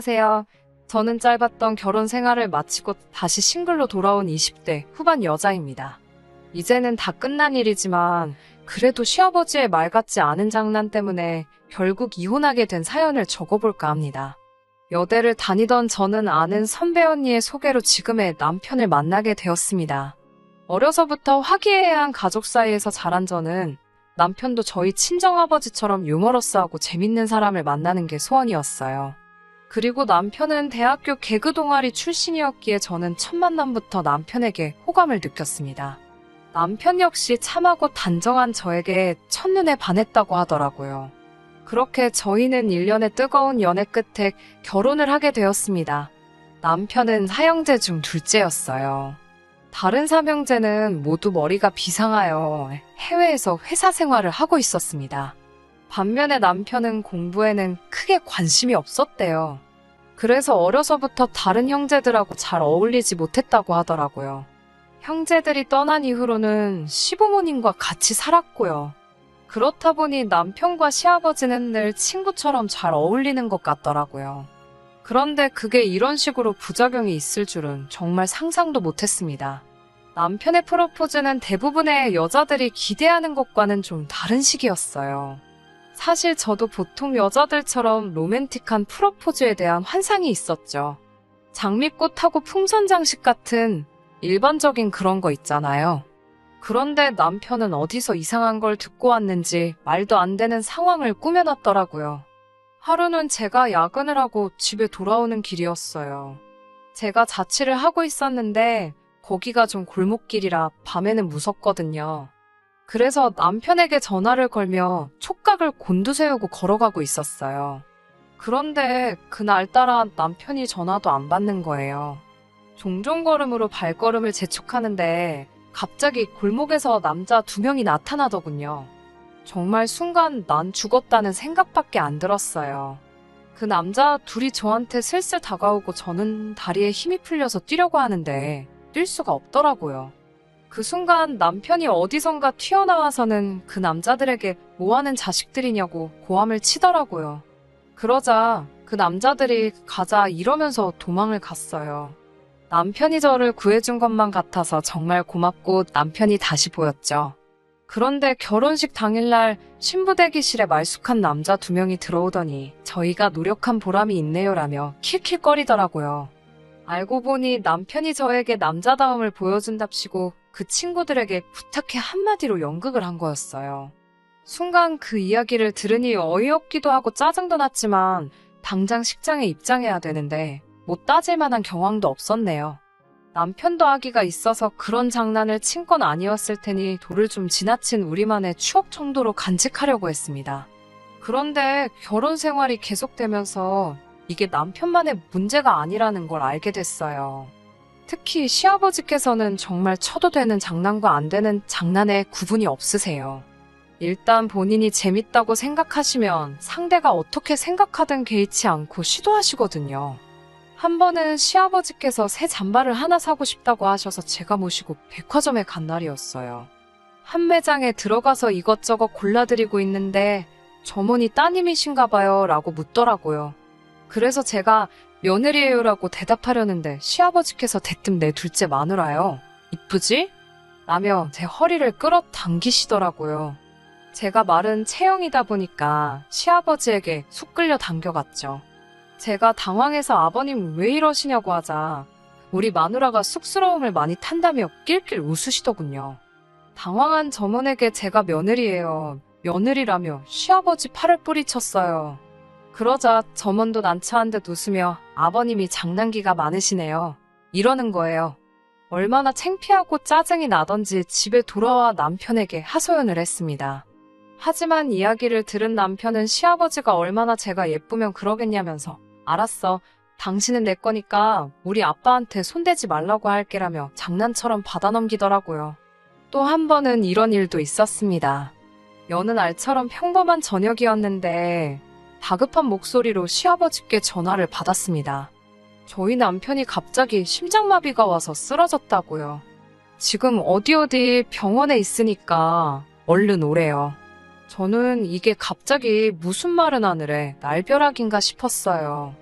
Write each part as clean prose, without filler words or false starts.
안녕하세요. 저는 짧았던 결혼 생활을 마치고 다시 싱글로 돌아온 20대 후반 여자입니다. 이제는 다 끝난 일이지만 그래도 시아버지의 말 같지 않은 장난 때문에 결국 이혼하게 된 사연을 적어볼까 합니다. 여대를 다니던 저는 아는 선배 언니의 소개로 지금의 남편을 만나게 되었습니다. 어려서부터 화기애애한 가족 사이에서 자란 저는 남편도 저희 친정아버지처럼 유머러스하고 재밌는 사람을 만나는 게 소원이었어요. 그리고 남편은 대학교 개그 동아리 출신이었기에 저는 첫 만남부터 남편에게 호감을 느꼈습니다. 남편 역시 참하고 단정한 저에게 첫눈에 반했다고 하더라고요. 그렇게 저희는 1년의 뜨거운 연애 끝에 결혼을 하게 되었습니다. 남편은 사형제 중 둘째였어요. 다른 삼형제는 모두 머리가 비상하여 해외에서 회사 생활을 하고 있었습니다. 반면에 남편은 공부에는 크게 관심이 없었대요. 그래서 어려서부터 다른 형제들하고 잘 어울리지 못했다고 하더라고요. 형제들이 떠난 이후로는 시부모님과 같이 살았고요. 그렇다 보니 남편과 시아버지는 늘 친구처럼 잘 어울리는 것 같더라고요. 그런데 그게 이런 식으로 부작용이 있을 줄은 정말 상상도 못했습니다. 남편의 프로포즈는 대부분의 여자들이 기대하는 것과는 좀 다른 식이었어요. 사실 저도 보통 여자들처럼 로맨틱한 프로포즈에 대한 환상이 있었죠. 장미꽃하고 풍선 장식 같은 일반적인 그런 거 있잖아요. 그런데 남편은 어디서 이상한 걸 듣고 왔는지 말도 안 되는 상황을 꾸며놨더라고요. 하루는 제가 야근을 하고 집에 돌아오는 길이었어요. 제가 자취를 하고 있었는데 거기가 좀 골목길이라 밤에는 무섭거든요. 그래서 남편에게 전화를 걸며 촉각을 곤두세우고 걸어가고 있었어요. 그런데 그날따라 남편이 전화도 안 받는 거예요. 종종 걸음으로 발걸음을 재촉하는데 갑자기 골목에서 남자 2명이 나타나더군요. 정말 순간 난 죽었다는 생각밖에 안 들었어요. 그 남자 둘이 저한테 슬슬 다가오고 저는 다리에 힘이 풀려서 뛰려고 하는데 뛸 수가 없더라고요. 그 순간 남편이 어디선가 튀어나와서는 그 남자들에게 뭐하는 자식들이냐고 고함을 치더라고요. 그러자 그 남자들이 가자 이러면서 도망을 갔어요. 남편이 저를 구해준 것만 같아서 정말 고맙고 남편이 다시 보였죠. 그런데 결혼식 당일날 신부 대기실에 말쑥한 남자 2명이 들어오더니 저희가 노력한 보람이 있네요라며 킬킬거리더라고요. 알고 보니 남편이 저에게 남자다움을 보여준답시고 그 친구들에게 부탁해 한마디로 연극을 한 거였어요. 순간 그 이야기를 들으니 어이없기도 하고 짜증도 났지만 당장 식장에 입장해야 되는데 못 따질 만한 경황도 없었네요. 남편도 아기가 있어서 그런 장난을 친 건 아니었을 테니 도를 좀 지나친 우리만의 추억 정도로 간직하려고 했습니다. 그런데 결혼 생활이 계속되면서 이게 남편만의 문제가 아니라는 걸 알게 됐어요. 특히 시아버지께서는 정말 쳐도 되는 장난과 안 되는 장난에 구분이 없으세요. 일단 본인이 재밌다고 생각하시면 상대가 어떻게 생각하든 개의치 않고 시도하시거든요. 한 번은 시아버지께서 새 잠바를 하나 사고 싶다고 하셔서 제가 모시고 백화점에 간 날이었어요. 한 매장에 들어가서 이것저것 골라드리고 있는데 점원이 따님이신가 봐요 라고 묻더라고요. 그래서 제가 며느리예요라고 대답하려는데 시아버지께서 대뜸 내 둘째 마누라요. 이쁘지? 라며 제 허리를 끌어당기시더라고요. 제가 마른 체형이다 보니까 시아버지에게 쑥 끌려 당겨갔죠. 제가 당황해서 아버님 왜 이러시냐고 하자 우리 마누라가 쑥스러움을 많이 탄다며 낄낄 웃으시더군요. 당황한 점원에게 제가 며느리예요. 며느리라며 시아버지 팔을 뿌리쳤어요. 그러자 점원도 난처한 듯 웃으며 아버님이 장난기가 많으시네요. 이러는 거예요. 얼마나 창피하고 짜증이 나던지 집에 돌아와 남편에게 하소연을 했습니다. 하지만 이야기를 들은 남편은 시아버지가 얼마나 제가 예쁘면 그러겠냐면서 알았어. 당신은 내 거니까 우리 아빠한테 손대지 말라고 할게라며 장난처럼 받아넘기더라고요. 또 한 번은 이런 일도 있었습니다. 여느 날처럼 평범한 저녁이었는데 다급한 목소리로 시아버지께 전화를 받았습니다. 저희 남편이 갑자기 심장마비가 와서 쓰러졌다고요. 지금 어디 병원에 있으니까 얼른 오래요. 저는 이게 갑자기 무슨 말은 하늘에 날벼락인가 싶었어요.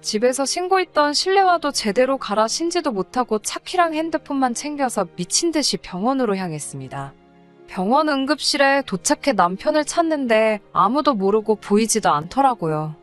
집에서 신고 있던 실내화도 제대로 갈아 신지도 못하고 차키랑 핸드폰만 챙겨서 미친 듯이 병원으로 향했습니다. 병원 응급실에 도착해 남편을 찾는데 아무도 모르고 보이지도 않더라고요.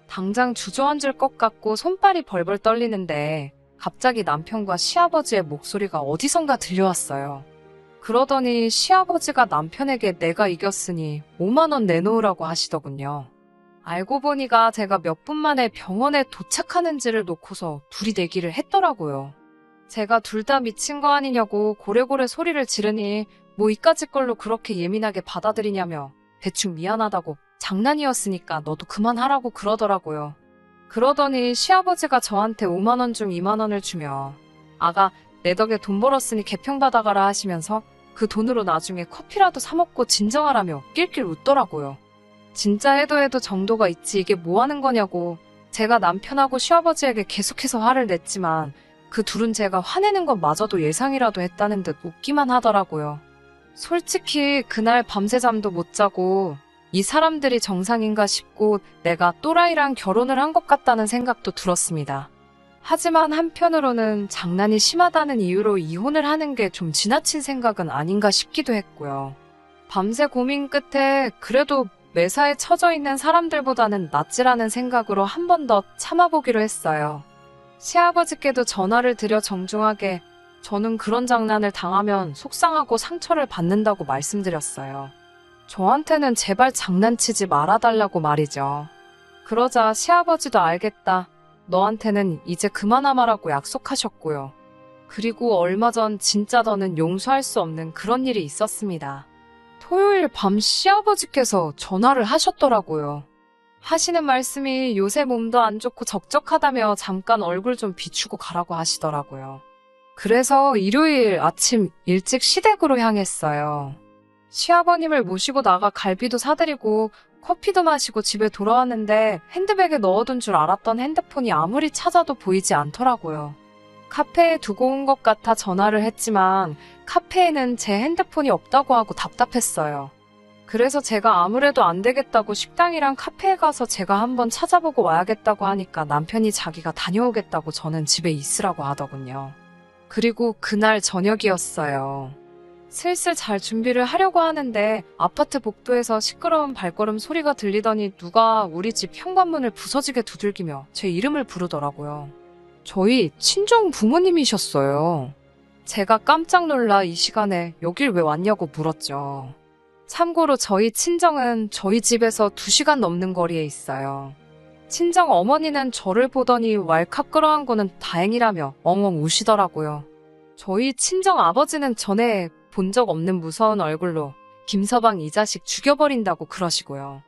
당장 주저앉을 것 같고 손발이 벌벌 떨리는데 갑자기 남편과 시아버지의 목소리가 어디선가 들려왔어요. 그러더니 시아버지가 남편에게 내가 이겼으니 5만 원 내놓으라고 하시더군요. 알고 보니까 제가 몇 분 만에 병원에 도착하는지를 놓고서 둘이 내기를 했더라고요. 제가 둘 다 미친 거 아니냐고 고래고래 소리를 지르니 뭐 이까짓 걸로 그렇게 예민하게 받아들이냐며 대충 미안하다고 장난이었으니까 너도 그만하라고 그러더라고요. 그러더니 시아버지가 저한테 5만 원 중 2만 원을 주며 아가 내 덕에 돈 벌었으니 개평 받아가라 하시면서 그 돈으로 나중에 커피라도 사 먹고 진정하라며 낄낄 웃더라고요. 진짜 해도 정도가 있지 이게 뭐 하는 거냐고 제가 남편하고 시아버지에게 계속해서 화를 냈지만 그 둘은 제가 화내는 것마저도 예상이라도 했다는 듯 웃기만 하더라고요. 솔직히 그날 밤새 잠도 못 자고 이 사람들이 정상인가 싶고 내가 또라이랑 결혼을 한 것 같다는 생각도 들었습니다. 하지만 한편으로는 장난이 심하다는 이유로 이혼을 하는 게 좀 지나친 생각은 아닌가 싶기도 했고요. 밤새 고민 끝에 그래도 매사에 처져 있는 사람들보다는 낫지라는 생각으로 한 번 더 참아보기로 했어요. 시아버지께도 전화를 드려 정중하게 저는 그런 장난을 당하면 속상하고 상처를 받는다고 말씀드렸어요. 저한테는 제발 장난치지 말아달라고 말이죠. 그러자 시아버지도 알겠다. 너한테는 이제 그만하마라고 약속하셨고요. 그리고 얼마 전 진짜 더는 용서할 수 없는 그런 일이 있었습니다. 토요일 밤 시아버지께서 전화를 하셨더라고요. 하시는 말씀이 요새 몸도 안 좋고 적적하다며 잠깐 얼굴 좀 비추고 가라고 하시더라고요. 그래서 일요일 아침 일찍 시댁으로 향했어요. 시아버님을 모시고 나가 갈비도 사드리고 커피도 마시고 집에 돌아왔는데 핸드백에 넣어둔 줄 알았던 핸드폰이 아무리 찾아도 보이지 않더라고요. 카페에 두고 온 것 같아 전화를 했지만 카페에는 제 핸드폰이 없다고 하고 답답했어요. 그래서 제가 아무래도 안 되겠다고 식당이랑 카페에 가서 제가 한번 찾아보고 와야겠다고 하니까 남편이 자기가 다녀오겠다고 저는 집에 있으라고 하더군요. 그리고 그날 저녁이었어요. 슬슬 잘 준비를 하려고 하는데 아파트 복도에서 시끄러운 발걸음 소리가 들리더니 누가 우리 집 현관문을 부서지게 두들기며 제 이름을 부르더라고요. 저희 친정 부모님이셨어요. 제가 깜짝 놀라 이 시간에 여길 왜 왔냐고 물었죠. 참고로 저희 친정은 저희 집에서 2시간 넘는 거리에 있어요. 친정 어머니는 저를 보더니 왈칵 끌어안고는 다행이라며 엉엉 우시더라고요. 저희 친정 아버지는 전에 본 적 없는 무서운 얼굴로 김서방 이 자식 죽여버린다고 그러시고요.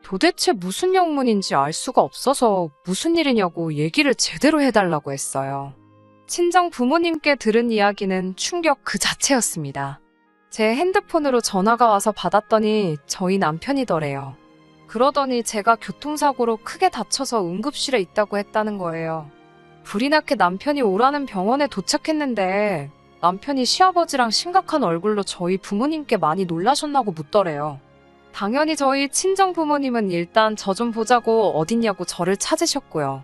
도대체 무슨 영문인지 알 수가 없어서 무슨 일이냐고 얘기를 제대로 해달라고 했어요. 친정 부모님께 들은 이야기는 충격 그 자체였습니다. 제 핸드폰으로 전화가 와서 받았더니 저희 남편이더래요. 그러더니 제가 교통사고로 크게 다쳐서 응급실에 있다고 했다는 거예요. 불이 나게 남편이 오라는 병원에 도착했는데 남편이 시아버지랑 심각한 얼굴로 저희 부모님께 많이 놀라셨나고 묻더래요. 당연히 저희 친정 부모님은 일단 저 좀 보자고 어딨냐고 저를 찾으셨고요.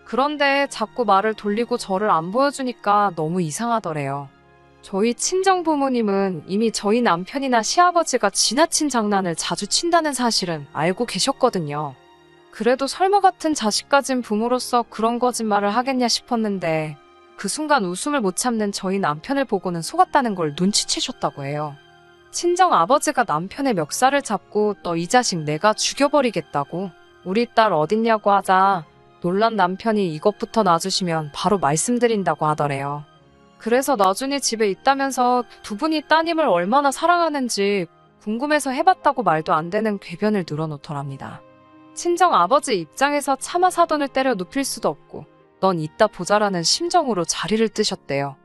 그런데 자꾸 말을 돌리고 저를 안 보여주니까 너무 이상하더래요. 저희 친정 부모님은 이미 저희 남편이나 시아버지가 지나친 장난을 자주 친다는 사실은 알고 계셨거든요. 그래도 설마 같은 자식 가진 부모로서 그런 거짓말을 하겠냐 싶었는데 그 순간 웃음을 못 참는 저희 남편을 보고는 속았다는 걸 눈치채셨다고 해요. 친정 아버지가 남편의 멱살을 잡고 너 이 자식 내가 죽여버리겠다고 우리 딸 어딨냐고 하자 놀란 남편이 이것부터 놔주시면 바로 말씀드린다고 하더래요. 그래서 나중에 집에 있다면서 두 분이 따님을 얼마나 사랑하는지 궁금해서 해봤다고 말도 안 되는 궤변을 늘어놓더랍니다. 친정 아버지 입장에서 차마 사돈을 때려 눕힐 수도 없고 넌 이따 보자라는 심정으로 자리를 뜨셨대요.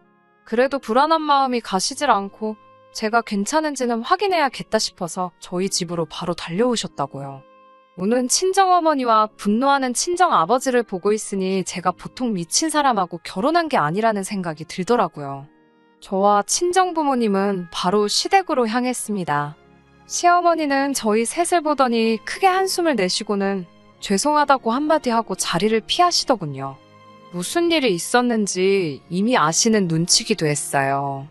그래도 불안한 마음이 가시질 않고 제가 괜찮은지는 확인해야겠다 싶어서 저희 집으로 바로 달려오셨다고요. 우는 친정어머니와 분노하는 친정아버지를 보고 있으니 제가 보통 미친 사람하고 결혼한 게 아니라는 생각이 들더라고요. 저와 친정부모님은 바로 시댁으로 향했습니다. 시어머니는 저희 셋을 보더니 크게 한숨을 내쉬고는 죄송하다고 한마디 하고 자리를 피하시더군요. 무슨 일이 있었는지 이미 아시는 눈치기도 했어요.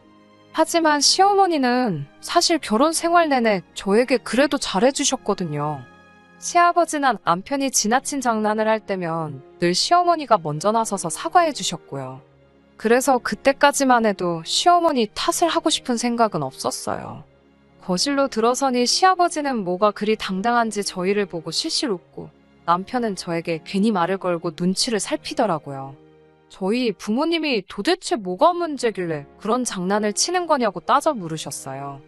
하지만 시어머니는 사실 결혼 생활 내내 저에게 그래도 잘해주셨거든요. 시아버지나 남편이 지나친 장난을 할 때면 늘 시어머니가 먼저 나서서 사과해주셨고요. 그래서 그때까지만 해도 시어머니 탓을 하고 싶은 생각은 없었어요. 거실로 들어서니 시아버지는 뭐가 그리 당당한지 저희를 보고 실실 웃고 남편은 저에게 괜히 말을 걸고 눈치를 살피더라고요. 저희 부모님이 도대체 뭐가 문제길래 그런 장난을 치는 거냐고 따져 물으셨어요.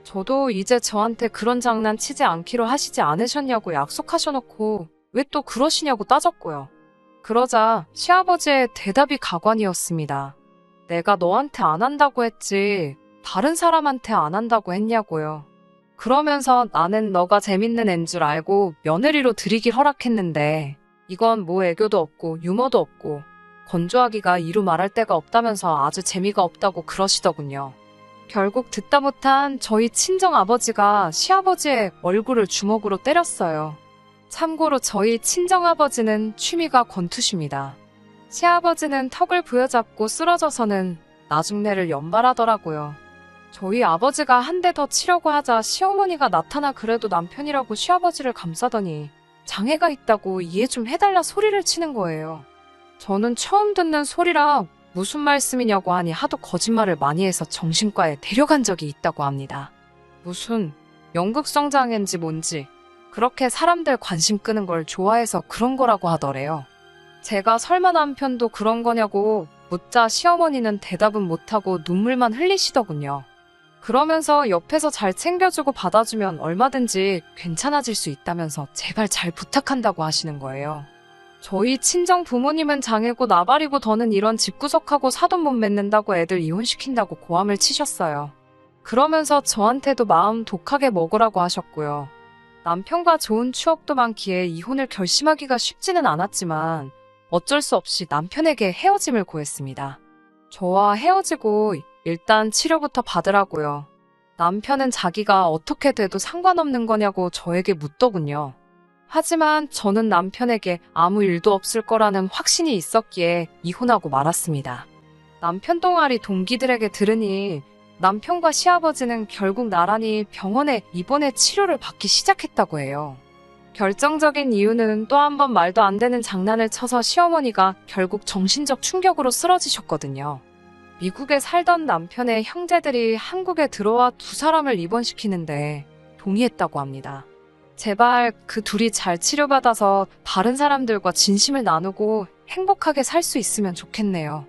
저도 이제 저한테 그런 장난 치지 않기로 하시지 않으셨냐고 약속하셔놓고 왜 또 그러시냐고 따졌고요. 그러자 시아버지의 대답이 가관이었습니다. 내가 너한테 안 한다고 했지 다른 사람한테 안 한다고 했냐고요. 그러면서 나는 너가 재밌는 앤 줄 알고 며느리로 들이길 허락했는데 이건 뭐 애교도 없고 유머도 없고 건조하기가 이루 말할 데가 없다면서 아주 재미가 없다고 그러시더군요. 결국 듣다 못한 저희 친정아버지가 시아버지의 얼굴을 주먹으로 때렸어요. 참고로 저희 친정아버지는 취미가 권투십니다. 시아버지는 턱을 부여잡고 쓰러져서는 나중내를 연발하더라고요. 저희 아버지가 한 대 더 치려고 하자 시어머니가 나타나 그래도 남편이라고 시아버지를 감싸더니 장애가 있다고 이해 좀 해달라 소리를 치는 거예요. 저는 처음 듣는 소리라 무슨 말씀이냐고 하니 하도 거짓말을 많이 해서 정신과에 데려간 적이 있다고 합니다. 무슨 연극성 장애인지 뭔지 그렇게 사람들 관심 끄는 걸 좋아해서 그런 거라고 하더래요. 제가 설마 남편도 그런 거냐고 묻자 시어머니는 대답은 못하고 눈물만 흘리시더군요. 그러면서 옆에서 잘 챙겨주고 받아주면 얼마든지 괜찮아질 수 있다면서 제발 잘 부탁한다고 하시는 거예요. 저희 친정 부모님은 장애고 나발이고 더는 이런 집구석하고 사돈 못 맺는다고 애들 이혼시킨다고 고함을 치셨어요. 그러면서 저한테도 마음 독하게 먹으라고 하셨고요. 남편과 좋은 추억도 많기에 이혼을 결심하기가 쉽지는 않았지만 어쩔 수 없이 남편에게 헤어짐을 고했습니다. 저와 헤어지고 일단 치료부터 받으라고요. 남편은 자기가 어떻게 돼도 상관없는 거냐고 저에게 묻더군요. 하지만 저는 남편에게 아무 일도 없을 거라는 확신이 있었기에 이혼하고 말았습니다. 남편 동아리 동기들에게 들으니 남편과 시아버지는 결국 나란히 병원에 입원해 치료를 받기 시작했다고 해요. 결정적인 이유는 또 한 번 말도 안 되는 장난을 쳐서 시어머니가 결국 정신적 충격으로 쓰러지셨거든요. 미국에 살던 남편의 형제들이 한국에 들어와 두 사람을 입원시키는데 동의했다고 합니다. 제발 그 둘이 잘 치료받아서 다른 사람들과 진심을 나누고 행복하게 살 수 있으면 좋겠네요.